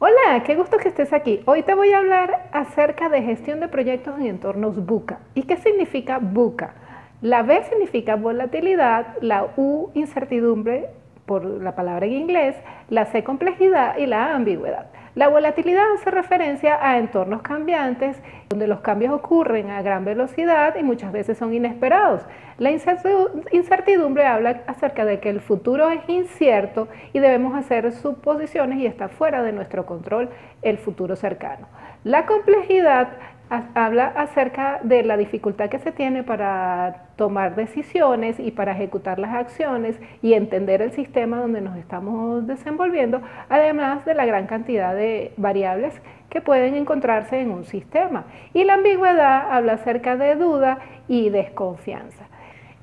Hola, qué gusto que estés aquí. Hoy te voy a hablar acerca de gestión de proyectos en entornos VUCA. ¿Y qué significa VUCA? La V significa volatilidad, la U incertidumbre por la palabra en inglés, la C complejidad y la A ambigüedad. La volatilidad hace referencia a entornos cambiantes donde los cambios ocurren a gran velocidad y muchas veces son inesperados. La incertidumbre habla acerca de que el futuro es incierto y debemos hacer suposiciones y está fuera de nuestro control el futuro cercano. La complejidad habla acerca de la dificultad que se tiene para tomar decisiones y para ejecutar las acciones y entender el sistema donde nos estamos desenvolviendo, además de la gran cantidad de variables que pueden encontrarse en un sistema. Y la ambigüedad habla acerca de duda y desconfianza.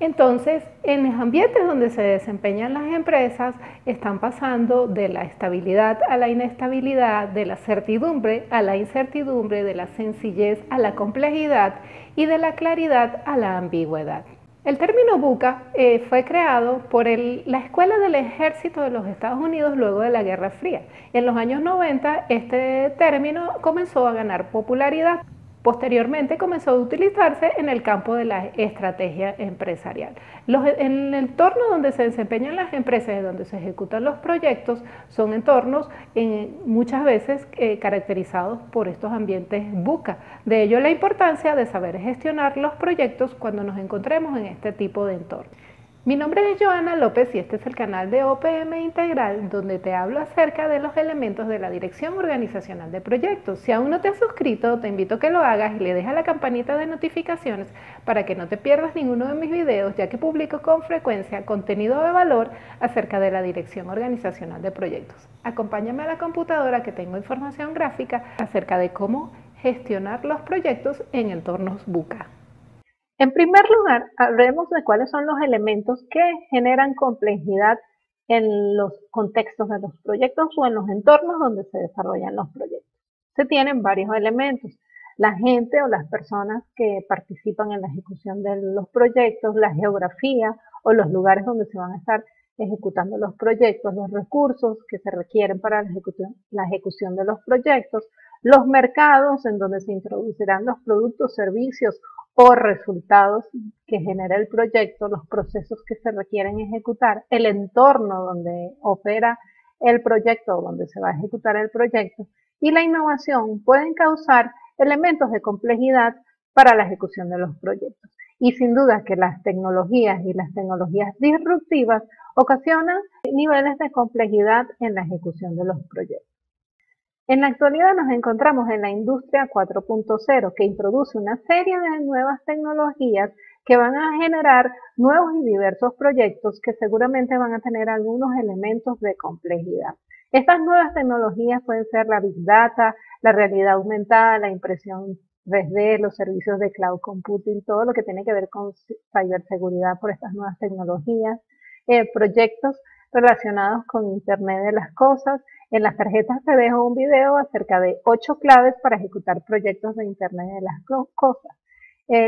Entonces, en los ambientes donde se desempeñan las empresas, están pasando de la estabilidad a la inestabilidad, de la certidumbre a la incertidumbre, de la sencillez a la complejidad y de la claridad a la ambigüedad. El término VUCA fue creado por la Escuela del Ejército de los Estados Unidos luego de la Guerra Fría. En los años 90 este término comenzó a ganar popularidad. Posteriormente comenzó a utilizarse en el campo de la estrategia empresarial. En el entorno donde se desempeñan las empresas y donde se ejecutan los proyectos son entornos muchas veces caracterizados por estos ambientes VUCA. De ello la importancia de saber gestionar los proyectos cuando nos encontremos en este tipo de entorno. Mi nombre es Joana López y este es el canal de OPM Integral, donde te hablo acerca de los elementos de la Dirección Organizacional de Proyectos. Si aún no te has suscrito, te invito a que lo hagas y le dejes a la campanita de notificaciones para que no te pierdas ninguno de mis videos, ya que publico con frecuencia contenido de valor acerca de la Dirección Organizacional de Proyectos. Acompáñame a la computadora que tengo información gráfica acerca de cómo gestionar los proyectos en entornos VUCA. En primer lugar, hablemos de cuáles son los elementos que generan complejidad en los contextos de los proyectos o en los entornos donde se desarrollan los proyectos. Se tienen varios elementos. La gente o las personas que participan en la ejecución de los proyectos, la geografía o los lugares donde se van a estar ejecutando los proyectos, los recursos que se requieren para la ejecución de los proyectos, los mercados en donde se introducirán los productos, servicios o resultados que genera el proyecto, los procesos que se requieren ejecutar, el entorno donde opera el proyecto o donde se va a ejecutar el proyecto y la innovación pueden causar elementos de complejidad para la ejecución de los proyectos. Y sin duda que las tecnologías y las tecnologías disruptivas ocasionan niveles de complejidad en la ejecución de los proyectos. En la actualidad nos encontramos en la industria 4.0 que introduce una serie de nuevas tecnologías que van a generar nuevos y diversos proyectos que seguramente van a tener algunos elementos de complejidad. Estas nuevas tecnologías pueden ser la Big Data, la realidad aumentada, la impresión 3D, los servicios de cloud computing, todo lo que tiene que ver con ciberseguridad por estas nuevas tecnologías, proyectos relacionados con Internet de las cosas. En las tarjetas te dejo un video acerca de 8 claves para ejecutar proyectos de Internet de las cosas.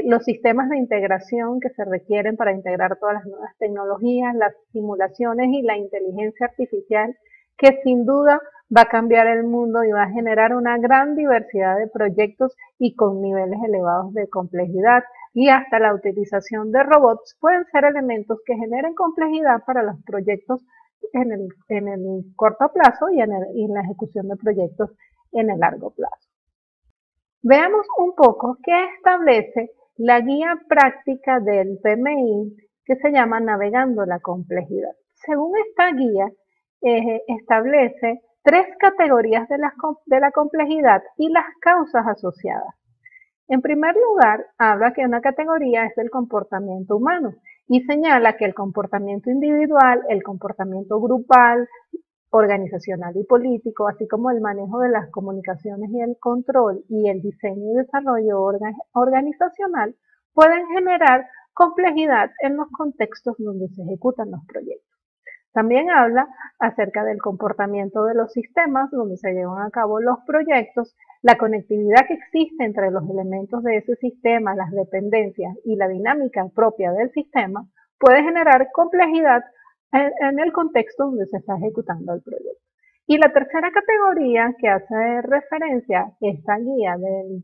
Los sistemas de integración que se requieren para integrar todas las nuevas tecnologías, las simulaciones y la inteligencia artificial que sin duda va a cambiar el mundo y va a generar una gran diversidad de proyectos y con niveles elevados de complejidad y hasta la utilización de robots pueden ser elementos que generen complejidad para los proyectos en el corto plazo y en la ejecución de proyectos en el largo plazo. Veamos un poco qué establece la guía práctica del PMI que se llama Navegando la Complejidad. Según esta guía, establece 3 categorías de la complejidad y las causas asociadas. En primer lugar, habla que una categoría es el comportamiento humano y señala que el comportamiento individual, el comportamiento grupal, organizacional y político, así como el manejo de las comunicaciones y el control y el diseño y desarrollo organizacional pueden generar complejidad en los contextos donde se ejecutan los proyectos. También habla acerca del comportamiento de los sistemas donde se llevan a cabo los proyectos, la conectividad que existe entre los elementos de ese sistema, las dependencias y la dinámica propia del sistema puede generar complejidad en el contexto donde se está ejecutando el proyecto. Y la tercera categoría que hace referencia a esta guía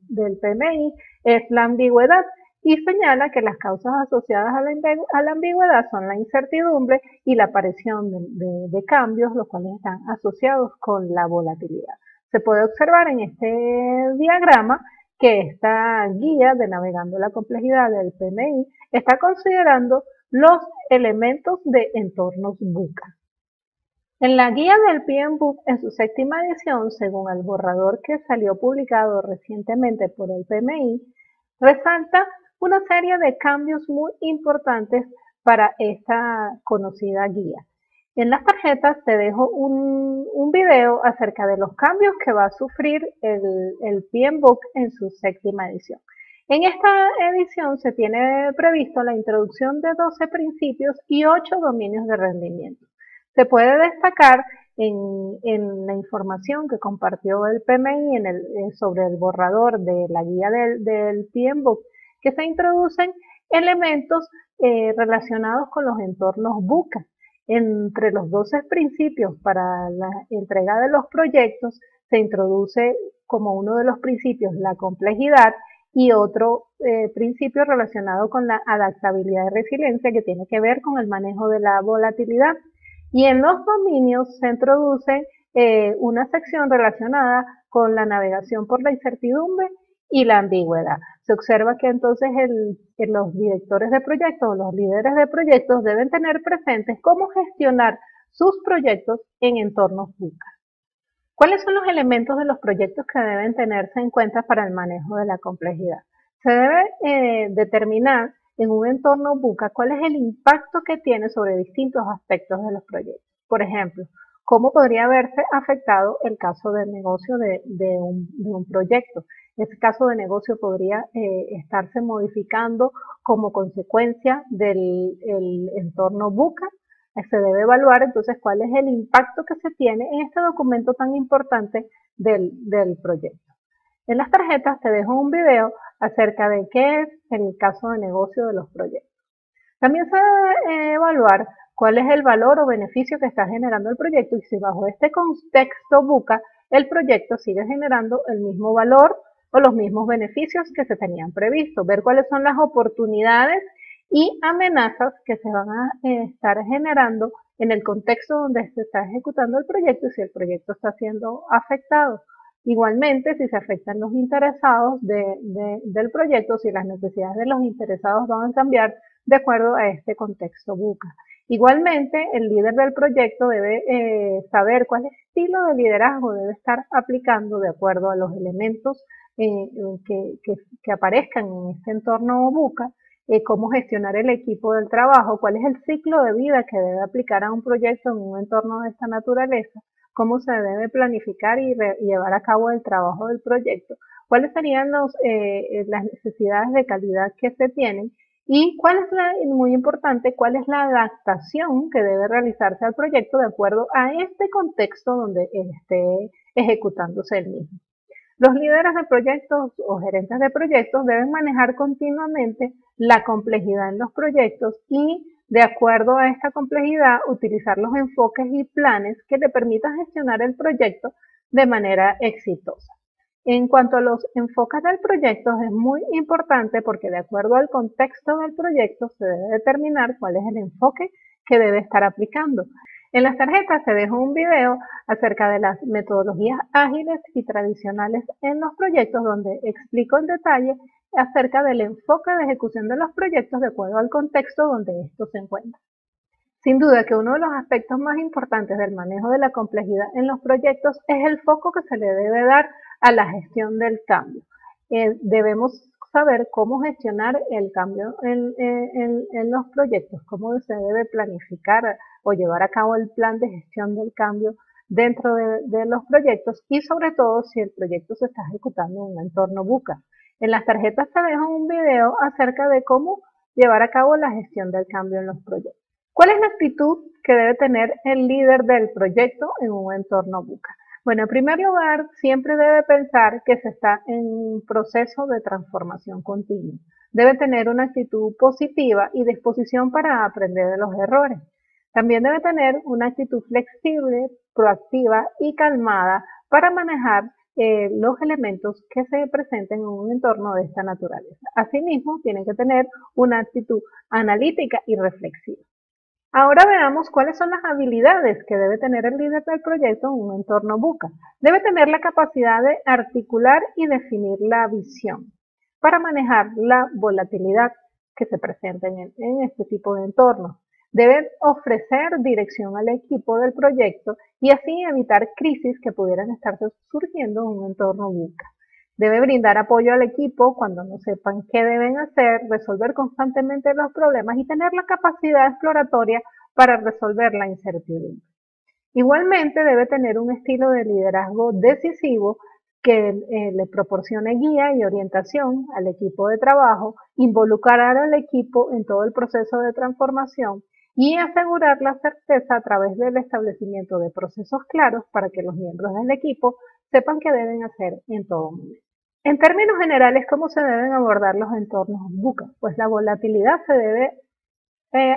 del PMI es la ambigüedad y señala que las causas asociadas a la ambigüedad son la incertidumbre y la aparición de cambios, los cuales están asociados con la volatilidad. Se puede observar en este diagrama que esta guía de Navegando la Complejidad del PMI está considerando los elementos de entornos VUCA. En la guía del PMBOK, en su séptima edición, según el borrador que salió publicado recientemente por el PMI, resalta una serie de cambios muy importantes para esta conocida guía. En las tarjetas te dejo un video acerca de los cambios que va a sufrir el PMBOK en su séptima edición. En esta edición se tiene previsto la introducción de 12 principios y 8 dominios de rendimiento. Se puede destacar en la información que compartió el PMI sobre el borrador de la guía del PMBOK que se introducen elementos relacionados con los entornos VUCA. Entre los 12 principios para la entrega de los proyectos se introduce como uno de los principios la complejidad y otro principio relacionado con la adaptabilidad y resiliencia que tiene que ver con el manejo de la volatilidad. Y en los dominios se introduce una sección relacionada con la navegación por la incertidumbre y la ambigüedad. Se observa que entonces los directores de proyectos o los líderes de proyectos deben tener presentes cómo gestionar sus proyectos en entornos VUCA. ¿Cuáles son los elementos de los proyectos que deben tenerse en cuenta para el manejo de la complejidad? Se debe determinar en un entorno VUCA cuál es el impacto que tiene sobre distintos aspectos de los proyectos. Por ejemplo, cómo podría verse afectado el caso de negocio de un proyecto. Ese caso de negocio podría estarse modificando como consecuencia del entorno VUCA. Se debe evaluar entonces cuál es el impacto que se tiene en este documento tan importante del proyecto. En las tarjetas te dejo un video acerca de qué es el caso de negocio de los proyectos. También se debe evaluar cuál es el valor o beneficio que está generando el proyecto y si bajo este contexto VUCA el proyecto sigue generando el mismo valor o los mismos beneficios que se tenían previsto. Ver cuáles son las oportunidades y amenazas que se van a estar generando en el contexto donde se está ejecutando el proyecto y si el proyecto está siendo afectado. Igualmente, si se afectan los interesados del proyecto, si las necesidades de los interesados van a cambiar de acuerdo a este contexto VUCA. Igualmente, el líder del proyecto debe saber cuál estilo de liderazgo debe estar aplicando de acuerdo a los elementos que aparezcan en este entorno VUCA, cómo gestionar el equipo del trabajo, cuál es el ciclo de vida que debe aplicar a un proyecto en un entorno de esta naturaleza, cómo se debe planificar y llevar a cabo el trabajo del proyecto, cuáles serían las necesidades de calidad que se tienen y muy importante, cuál es la adaptación que debe realizarse al proyecto de acuerdo a este contexto donde esté ejecutándose el mismo. Los líderes de proyectos o gerentes de proyectos deben manejar continuamente la complejidad en los proyectos y, de acuerdo a esta complejidad, utilizar los enfoques y planes que le permitan gestionar el proyecto de manera exitosa. En cuanto a los enfoques del proyecto, es muy importante porque de acuerdo al contexto del proyecto se debe determinar cuál es el enfoque que debe estar aplicando. En las tarjetas te dejo un video acerca de las metodologías ágiles y tradicionales en los proyectos donde explico en detalle acerca del enfoque de ejecución de los proyectos de acuerdo al contexto donde estos se encuentran. Sin duda que uno de los aspectos más importantes del manejo de la complejidad en los proyectos es el foco que se le debe dar a la gestión del cambio. Debemos saber cómo gestionar el cambio en los proyectos, cómo se debe planificar o llevar a cabo el plan de gestión del cambio dentro de los proyectos y sobre todo si el proyecto se está ejecutando en un entorno VUCA. En las tarjetas te dejo un video acerca de cómo llevar a cabo la gestión del cambio en los proyectos. ¿Cuál es la actitud que debe tener el líder del proyecto en un entorno VUCA? Bueno, en primer lugar, siempre debe pensar que se está en un proceso de transformación continua. Debe tener una actitud positiva y disposición para aprender de los errores. También debe tener una actitud flexible, proactiva y calmada para manejar los elementos que se presenten en un entorno de esta naturaleza. Asimismo, tienen que tener una actitud analítica y reflexiva. Ahora veamos cuáles son las habilidades que debe tener el líder del proyecto en un entorno VUCA. Debe tener la capacidad de articular y definir la visión para manejar la volatilidad que se presenta en este tipo de entornos. Debe ofrecer dirección al equipo del proyecto y así evitar crisis que pudieran estar surgiendo en un entorno VUCA. Debe brindar apoyo al equipo cuando no sepan qué deben hacer, resolver constantemente los problemas y tener la capacidad exploratoria para resolver la incertidumbre. Igualmente debe tener un estilo de liderazgo decisivo que le proporcione guía y orientación al equipo de trabajo, involucrar al equipo en todo el proceso de transformación y asegurar la certeza a través del establecimiento de procesos claros para que los miembros del equipo sepan qué deben hacer en todo momento. En términos generales, ¿cómo se deben abordar los entornos VUCA? Pues la volatilidad se debe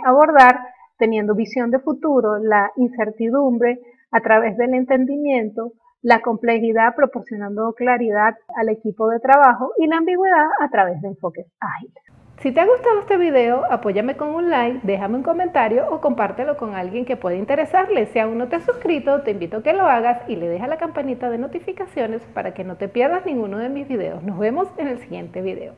abordar teniendo visión de futuro, la incertidumbre a través del entendimiento, la complejidad proporcionando claridad al equipo de trabajo y la ambigüedad a través de enfoques ágiles. Si te ha gustado este video, apóyame con un like, déjame un comentario o compártelo con alguien que pueda interesarle. Si aún no te has suscrito, te invito a que lo hagas y le dejas la campanita de notificaciones para que no te pierdas ninguno de mis videos. Nos vemos en el siguiente video.